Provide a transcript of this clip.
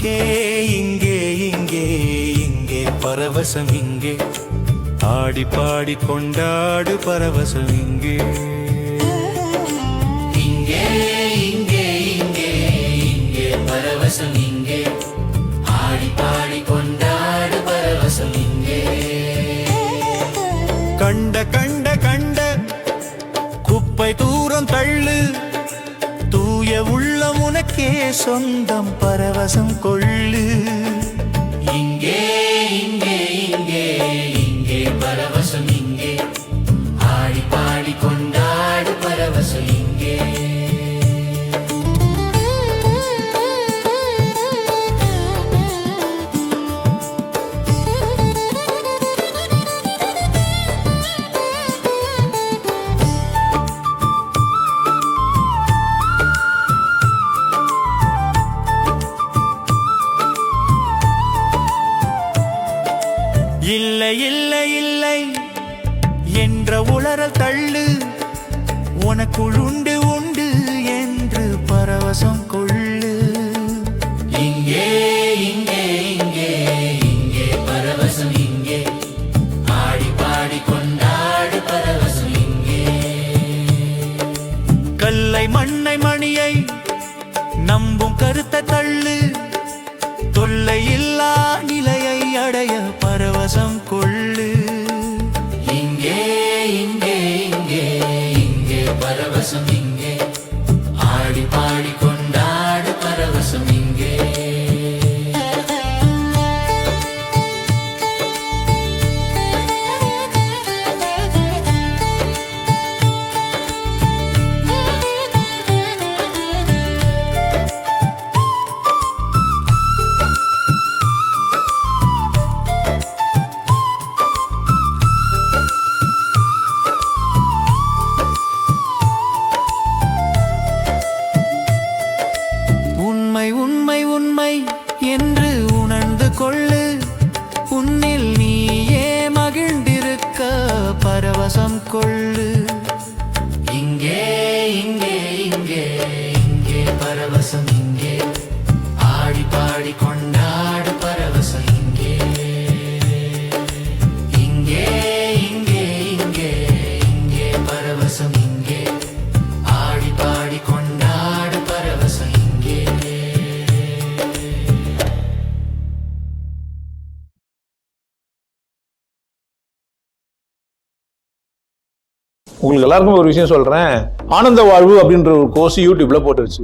இங்கே இங்கே இங்கே இங்கே பரவசம் இங்கே ஆடி பாடி கொண்டாடு பரவசம் இங்கே இங்கே இங்கே இங்கே இங்கே பரவசம் இங்கே ஆடி பாடி கொண்டாடு பரவசம் இங்கே கண்ட கண்ட கண்ட குப்பை தூரம் தள்ளு தூய உள்ளம் உனக்கே சொந்தம் பரவசம் கொள்ளு இங்கே இங்கே இங்கே இங்கே பரவசம் இங்கே ஆடி பாடி கொண்டாடு பரவசம் இங்கே இல்லை இல்லை இல்லை என்ற உளறல் தள்ளு உனக்குள் உண்டு உண்டு என்று பரவசம் கொள்ளு இங்கே இங்கே இங்கே இங்கே பரவசம் இங்கே ஆடி பாடி கொண்டாடு பரவசம் இங்கே கல்லை மண்ணை மணியை நம்பும் கருத்தை தள்ளு தொல்லை இல்லா நிலையை அடைய பரவசம் கொள்ளு இங்கே இங்கே இங்கே இங்கே பரவசம் இங்கே ஆடி பாடி கொண்டாடு பரவசம் இங்கே உண்மை உண்மை உண்மை என்று உணர்ந்து கொள்ளு உன்னில் நீயே மகிழ்ந்திருக்க பரவசம் கொள்ளு இங்கே இங்கே இங்கே இங்கே பரவசம் இங்கே ஆடி பாடி கொண்டாடு பரவசம் இங்கே இங்கே இங்கே இங்கே இங்கே பரவசம் இங்கே ஆடி பாடி கொண்டாடு பரவசம் இங்கே உங்களுக்கு எல்லாருக்கும் ஒரு விஷயம் சொல்றேன். ஆனந்த வாழ்வு அப்படின்ற ஒரு கோர்ஸ் யூடியூப்ல போட்டுருச்சு.